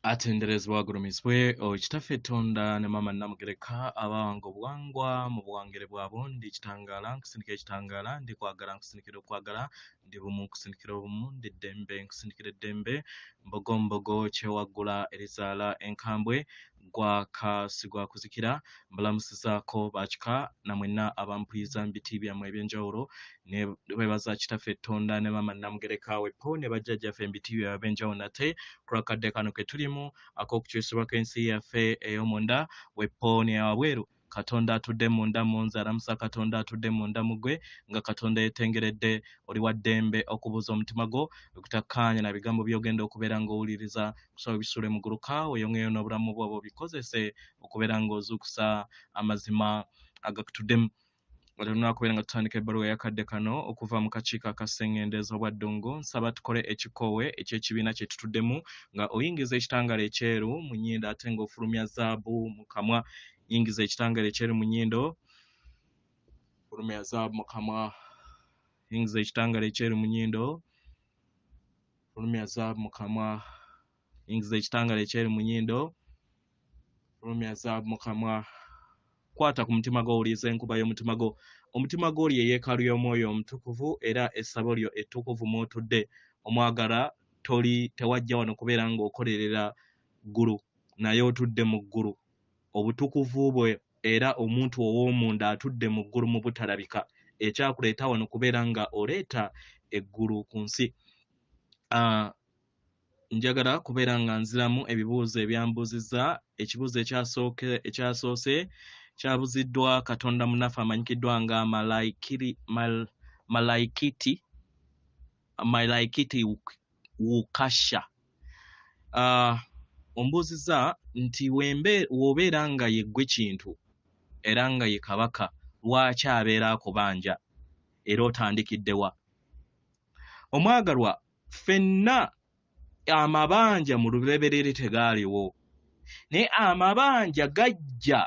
atenderezebwa agulumizibwe ekitaffe Tonda ne mama Namugereka abawanga obuwangwa mu buwangire bwabo ndi kitangala nkusinikira ekitangala ndi kwagala nkusinikira okwagala ndi bumu nkusinikira obumu ndi ddembe nkusinikira eddembe mbogo mbogo kyewaggula erizaala enkambwe gwakasigwa kuzikira mbalamusizaako bakika namwenna abampuliza mu biti byammwe eby'enjawulo ne bebaza kitaffe Tonda ne mama Namugereka wepo ne bajjajjaffe mu biti byabwe ebyenjawulo nate kulakadde kano ke tulimu ak'okukyusibwa kw'ensi yaffe ey'omunda wepo ne wabweru Katonda atudde munda munze alamusa Katonda atudde munda mugwe nga Katonda yetengeredde oli wa ddembe okubuuza omutima gwo okutakkaanya na bigambo by'ogenda okubeera ng'owuliriza kusaba bisule mu gguluka oyongeyo n'obulamu bw'abo bikozese okubeera ng'ozuukusa amazima agakutuddemu olina kubeera nga tutandika ebbaluwa yakadde kano okuva mu kakiiko aka Sengendo obwa Ddungu nsaba tukole ekikoowe eky'ekibiina kye tutuddemu nga oyingiza ekitangaala ekyeru mu nnyindo ate ng'ofulumya zaabu mu kamwa yingiza ekitangaala ekyeru mu nnyindo fulumya zaabu mu kamwa yingiza ekitangaala ekyeru mu nnyindo fulumya zaabu mu kamwa yingiza ekitangaala ekyeru mu nnyindo fulumya zaabu mu kamwa kwata ku mutima gwo owuliriza enkuba y'omutima gwo omutima gwo oli eyeekaalu y'omwoyo omutukuvu era essabo lyo ettukuvu mw'otudde omwagala tewajja wano kubeera ng'okolerera ggulu naye otudde mu ggulu obutukuvu bwe era omuntu ow'omunda atudde mu ggulu mu butalabika ekyakuleeta wano kubeera nga oleeta eggulu ku nsi njagala kubeera nga nziramu ebibuuzo ebyambuuzizza ekibuuzo ekyasoose kyabuziddwa Katonda munaffe amanyikiddwa nga Malaikiti Wukasha ombuuzizza nti w'obeera nga yeggwe kintu era nga ye kabaka lwaki abeera akubanja era otandikiddewa omwagalwa ffenna amabanja mu lubereberye tegaaliwo naye amabanja gajja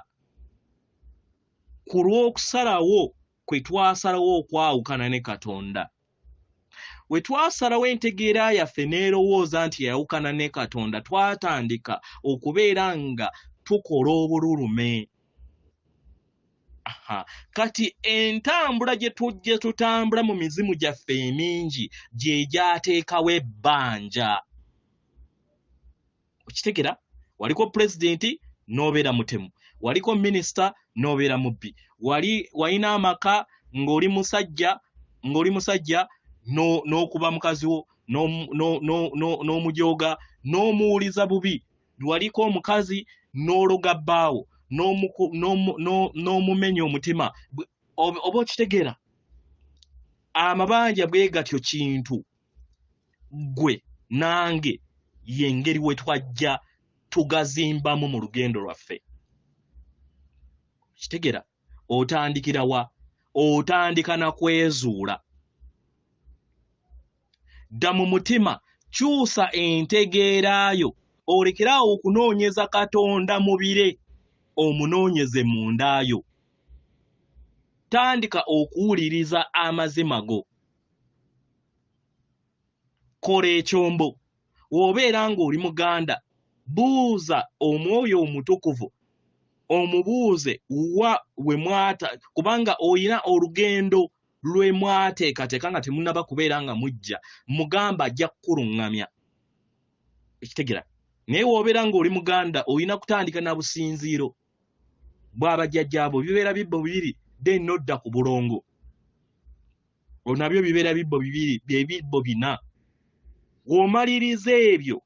ku lw'okusalawo kwe twasalawo okwawukana ne Katonda we twasalawo entegeera yaffe n'erowooza nti yawukana ne Katonda twatandika okubeera nga tukola obululume kati entambula gye tujje tutambula mu mizimu gyaffe emingi gye gyateekawo ebbanja okitegera waliko pulezidenti n'obeera mutemu waliko minisita n'obeera mubbi walina amaka ng'oli musajja n'okuba mukazi wo n'omujooga n'omuwuliza bubi waliko omukazi n'ologa bbaawo n'omumenya omutima oba okitegeera amabanja bwe gatyo kintu gwe nange y'engeri we twajja tugazimbamu mu lugendo lwaffe kitegeera otandikira wa otandika na kwezuula dda mu mutima kyusa entegeerayo olekeraawo okunoonyeza Katonda mu bire omunoonyeze mundaayo tandika okuwuliriza amazima go kola ekyombo w'obeera ng'oli muganda buuza omwoyo omutukuvu omubuuze we mwata kubanga oyina olugendo lwe mwateekateeka nga temunnaba kubeera nga mujja mugamba ajja kukuluŋŋamya ekitegera naye w'obeera ng'oli muganda oyina kutandika na businziiro bw'abajjajjaabo bibeera bibbo bibiri then nodda ku bulongo nabyo bibeera bibbo bibiri bye bina w'omaliriza ebyo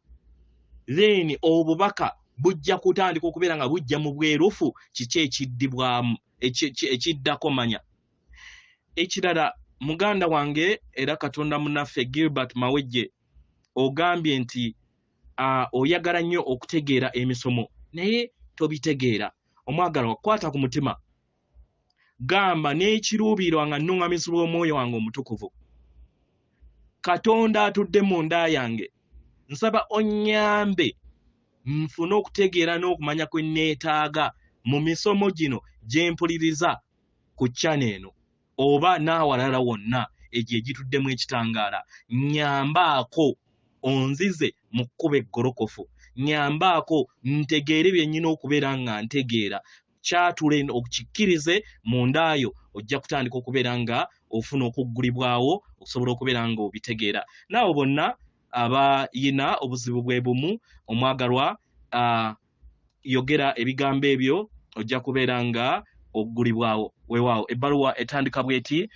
then obubaka bujja kutandika okubeera nga bujja mu bwerufu kiki ekiddibwamu ekiddako manya ekirala muganda wange era Katonda munaffe Gilbert MAWEJJE ogambye nti oyagala nnyo okutegeera emisomo naye tobitegeera omwagala wakwata ku mutima gamba n'ekiruubirirwa nga nnuŋŋamizibwa omwoyo wange omutukuvu Katonda atudde mu nda yange nsaba onnyambe nfune okutegeera n'okumanya kwe neetaaga mu misomo gino gye mpuliriza ku channel eno oba n'awalala wonna egyo egituddemu ekitangaala nyambaako onzize mu kkuba eggolokofu nyambaako ntegeere bye nnyina okubeera nga ntegeera kyatule okukikkirize mundaayo ojja kutandika okubeera nga ofuna okuggulibwawo okusobola okubeera nga obitegeera. Naawe bonna abayina obuzibu bwe bumu omwagalwa yogera ebigambo ebyo ojja kubeera nga oggulibwawo. Weewaawo ebbaluwa etandika bw'eti.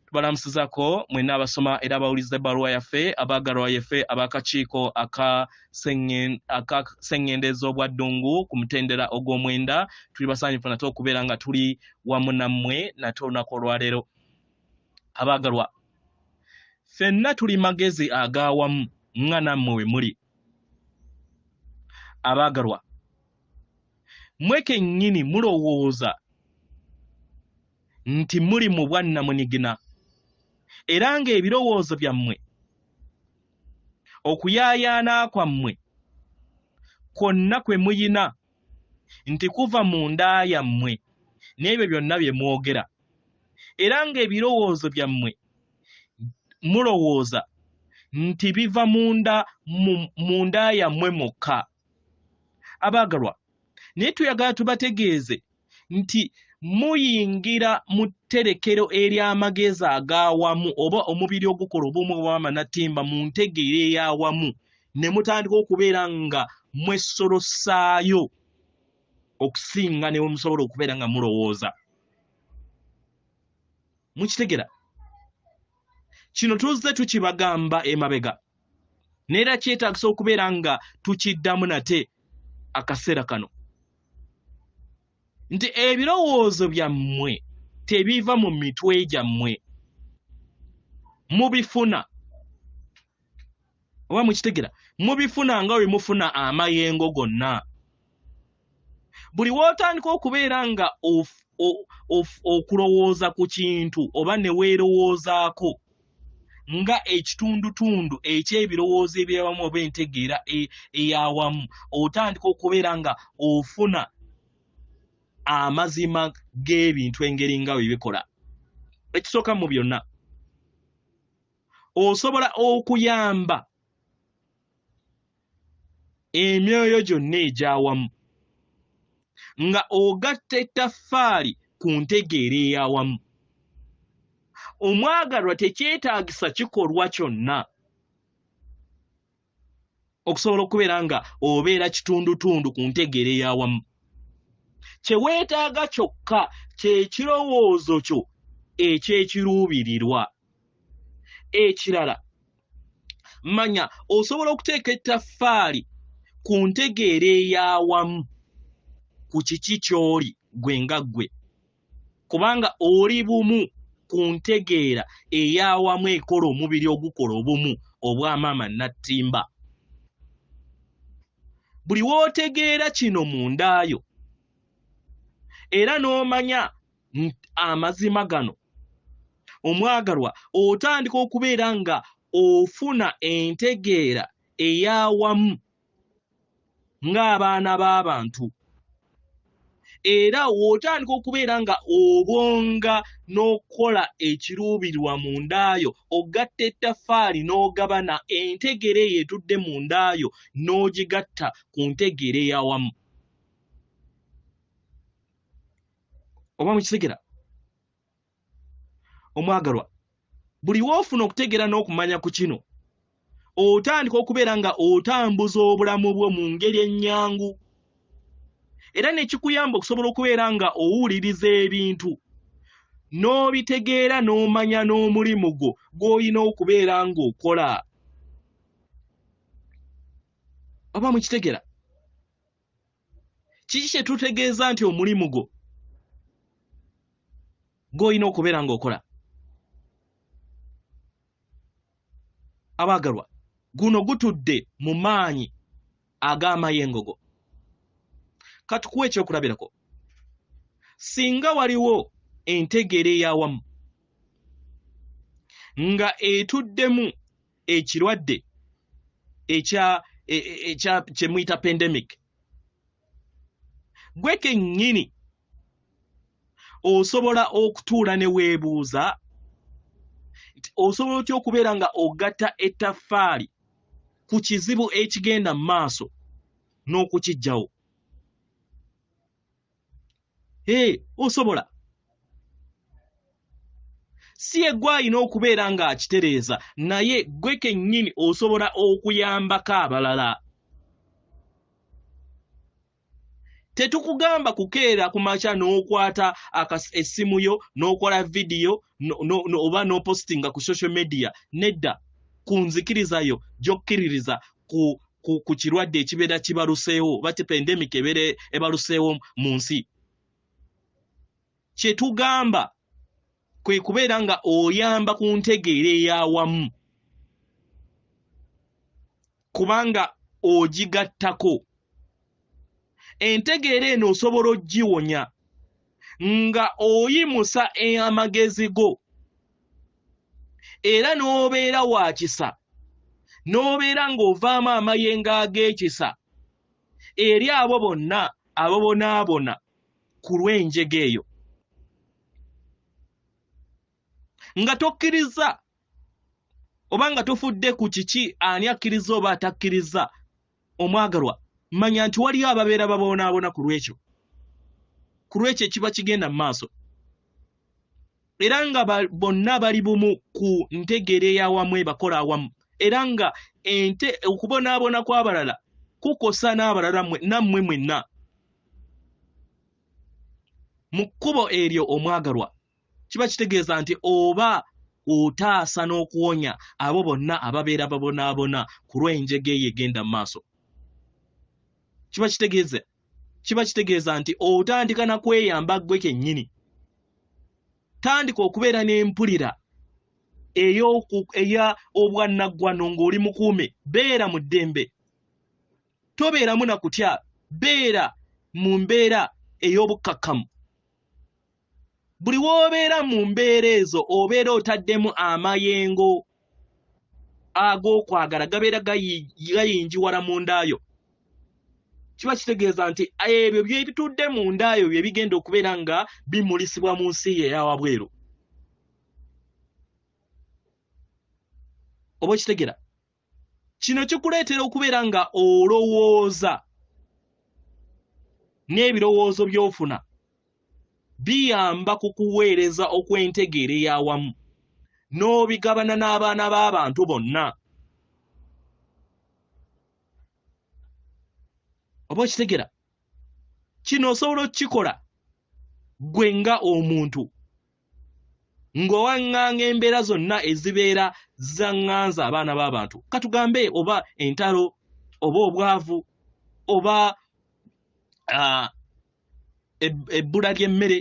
Tubalamusizako mwenna abasoma era abawuliza ebbaluwa yaffe abaagalwa yaffe ab'akakiiko akasengendezo bwa Ddungu ku mutendera ogw'omwenda. Tuli basanyufu nate okubeera nga tuli wamu nammwe nate olunaku olwaleero. Abaagalwa, ffenna tuli magezi ag'awamu nga nammwe we muli. Abaagalwa, mmwe kennyini mulowooza nti muli mu bwannamunigina era ng'ebirowoozo byammwe okuyaayaana kwammwe kwonna kwe muyina nti kuva mu nda yammwe n'ebyo byonna bye mwogera era ng'ebirowoozo byammwe mulowooza nti biva mu nda yammwe mokka. Abaagalwa, naye tuyagala tubategeeze nti muyingira mu tterekero ery'amagezi ag'awamu oba omubiri ogukola obumu obw'amanatimba mu ntegeero ey'awamu ne mutandika okubeera nga mwesolosaayo okusinga ne musobola okubeera nga mulowooza. Mukitegera? Kino tuzze tukibagamba emabega neera kyetaagisa okubeera nga tukiddamu nate akaseera kano nti ebirowoozo byammwe tebiva mu mitwe gyammwe, mubifuna oba mukitegera, mubifuna nga bwe mufuna amayengo gonna. Buli w'otandika okubeera nga okulowooza ku kintu oba ne weerowoozaako nga ekitundutundu eky'ebirowoozo eby'awamu oba entegeera ey'awamu, otandika okubeera nga ofuna amazima g'ebintu engeri nga bwe bikola. Ekisooka mu byonna, osobola okuyamba emyoyo gyonna egy'awamu nga ogatta ettaffaali ku ntegeera ey'awamu. Omwagalwa tekyetaagisa kikolwa kyonna okusobola okubeera nga obeera kitundutundu ku ntegeera ey'awamu. Kye weetaaga kyokka kye kirowoozo kyo eky'ekiruubirirwa. Ekirala, manya osobola okuteeka ettaffaali ku ntegeera ey'awamu ku kiki ky'oli gwe nga ggwe, kubanga oli bumu ku ntegeera ey'awamu ekola omubiri ogukola obumu obw'amamanatimba. Buli w'otegeera kino mu ndaayo era n'omanya amazima gano, omwagalwa, otandika okubeera nga ofuna entegeera ey'awamu ng'abaana b'abantu, era w'otandika okubeera nga obonga n'okukola ekiruubirirwa mu ndaayo, ogatta ettaffaali n'ogabana entegeera eyo etudde mu ndaayo n'ogigatta ku ntegeera ey'awamu. Oba mukitegera? Omwagalwa, buli w'ofuna okutegeera n'okumanya ku kino, otandika okubeera nga otambuza obulamu bwo mu ngeri ennyangu, era nekikuyamba okusobola okubeera nga owuliriza ebintu n'obitegeera n'omanya n'omulimu gwo gw'olina okubeera ng'okola. Oba mukitegera? Kiki kye tutegeeza nti omulimu gwo gw'olina okubeera ng'okola? Abaagalwa, guno gutudde mu maanyi ag'amayengo go. Katukuwa ekyokulabirako. Singa waliwo entegeera ey'awamu nga etuddemu ekirwadde kye muyita pandemic, gwe kennyini osobola okutuula ne weebuuza nti osobola otya okubeera nga ogatta ettaffaali ku kizibu ekigenda mu maaso n'okukijjawo. Osobola. Si eggwe alina okubeera ng'akitereeza, naye ggwe kennyini osobola okuyambako abalala. Tetukugamba kukeera ku makya n'okwata essimu yo n'okola vidiyo oba n'opostinga ku social media. Nedda, ku nzikirizayo gy'okkiririza ku kirwadde ekibeera kibaluseewo oba pandemic ebeera ebaluseewo mu nsi. Kye tugamba kwe kubeera nga oyamba ku ntegeera ey'awamu, kubanga ogigattako. Entegeera eno osobola ogiwonya nga oyimusa amagezi go era n'obeera wa kisa, n'obeera ng'ovaamu amayengo ag'ekisa eri abo bonna abobonaabona ku lw'enjega eyo. Nga tokkiriza oba nga tofudde ku kiki ani akkiriza oba atakkiriza, omwagalwa, manya nti waliyo ababeera babonaabona ku lw'ekyo ekiba kigenda mu maaso, era nga bonna bali bumu ku ntegeera ey'awamu ebakola awamu, era nga okubonaabona kw'abalala kukosa n'abalala nammwe mwenna. Mu kkubo eryo omwagalwa, kiba kitegeeza nti oba otaasa n'okuwonya abo bonna ababeera babonaabona ku lw'enjega eyo egenda mu maaso. Kiba kitegeeza nti otandika na kweyamba ggwe kennyini. Tandika okubeera n'empulira eya obwannaggwano ng'oli mukuume. Beera mu ddembe, tobeeramu na kutya, beera mu mbeera ey'obukkakkamu. Buli w'obeera mu mbeera ezo obeera otaddemu amayengo ag'okwagala gabeera gayinjiwala mu ndaayo. Kiba kitegeeza nti ebyo byebitudde mu ndaayo bye bigenda okubeera nga bimulisibwa mu nsi eya wabweru. Oba okitegeera? Kino kikuleetera okubeera nga olowooza, n'ebirowoozo by'ofuna biyamba ku kuweereza okw'entegeera ey'awamu, n'obigabana n'abaana b'abantu bonna. Oba okitegeera? Kino osobola okukikola gwe nga omuntu ng'owaŋŋanga embeera zonna ezibeera zaŋŋanza abaana b'abantu. Katugambe oba entalo, oba obwavu, oba ebbula ly'emmere.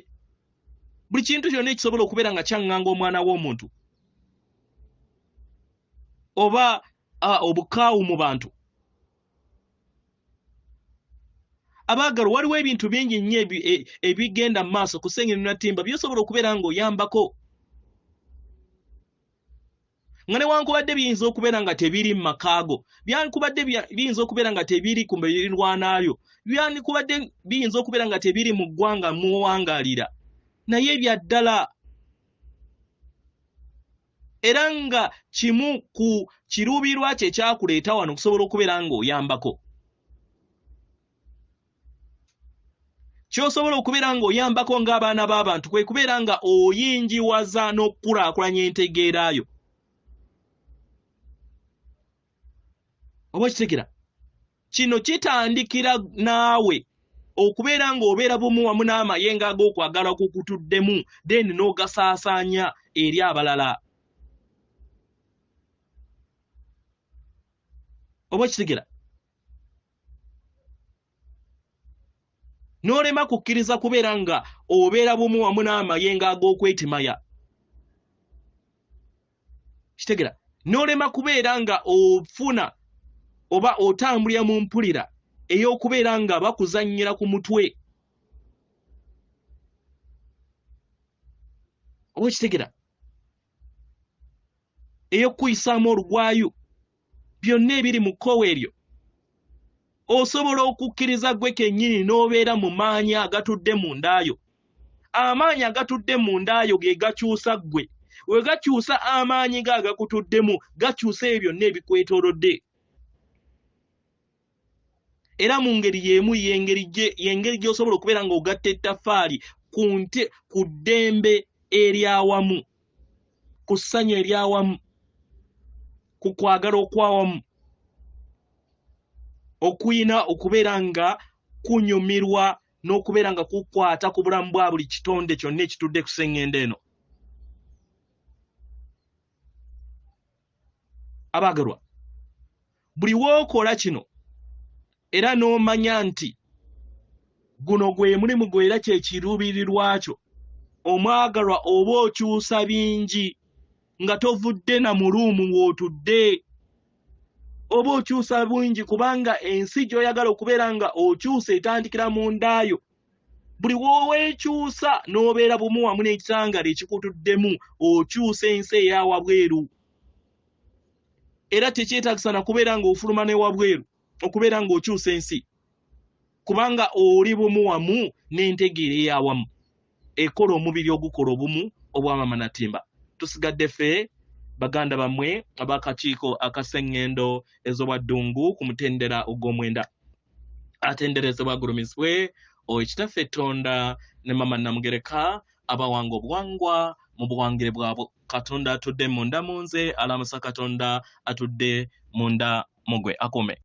Buli kintu kyonna ekisobola okubeera nga kyaŋŋanga omwana w'omuntu, oba obukaawu mu bantu. Abaagalwa, waliwo ebintu bingi nnyo ebigenda mu maaso ku Sengendo Natimba by'osobola okubeera ng'oyambako, nga newankubadde biyinza okubeera nga tebiri mu makaago, byankubadde biyinza okubeera nga tebiri ku mirirwanaayo, byankubadde biyinza okubeera nga tebiri mu ggwanga muwangaalira, naye ebya ddala. Era nga kimu ku kiruubirwa kye Ekyakuleta wano okusobola okubeera ng'oyambako. Ky'osobola okubeera ng'oyambako ng'abaana b'abantu kwe kubeera nga oyinjiwaza n'okukulaakulanya entegeerayo. Oba okitegeera? Kino kitandikira naawe okubeera ng'obeera bumu wamu n'amayengo ag'okwagala kukutuddemu, then n'ogasaasaanya eri abalala. Oba okitegeera? N'olema kukkiriza kubeera nga obeera bumu wamu n'amayengo ag'okwetimaya. Kitegeera? N'olema kubeera nga ofuna oba otambulira mu mpulira ey'okubeera nga bakuzannyira ku mutwe. Oba okitegeera? Ey'okuyisaamu olugwayo, byonna ebiri mu kkowe eryo. Osobola okukkiriza ggwe kennyini n'obeera mu maanyi agatudde mu ndaayo. Amaanyi agatudde mu ndaayo ge gakyusa ggwe. We gakyusa amaanyi ge agakutuddemu, gakyusa ebyo byonna ebikwetoolodde. era mu ngeri y'emu y'engeri gy'osobola okubeera ng'ogatta ettaffaali ku ddembe eryawamu, ku ssanyu eryawamu, ku kwagala okwawamu, okuyina okubeera nga kunyumirwa n'okubeera nga kukwata ku bulamu bwa buli kitonde kyonna ekitudde ku Sengendo eno. Abaagalwa, buli wookola kino era n'omanya nti guno gwe mulimu gwe era kye kiruubirirwa kyo, omwagalwa oba okyusa bingi nga tovudde na mu luumu w'otudde, oba okyusa bungi kubanga ensi gy'oyagala okubeera nga okyusa etandikira mu ndaayo. Buli w'oweekyusa n'obeera bumu wamu n'ekitangaala ekikutuddemu, okyusa ensi eya wabweru. Era tekyetaagisa na kubeera ng'ofuluma ne wabweru okubeera ng'okyusa ensi, kubanga oli bumu wamu n'entegeera eyawamu ekola omubiri ogukola obumu obw'amamanatimba. Tusigadde ffe baganda bammwe ab'akakiiko aka Sengendo ez'obwa Ddungu ku mutendera ogw'omwenda, atenderezebwa agulumisibwe Oweekitaffe Tonda ne Mama Namugereka abawanga obuwangwa mu buwangire bwabwe. Katonda atudde munda mu nze, alamusa Katonda atudde munda mu gwe. Akume.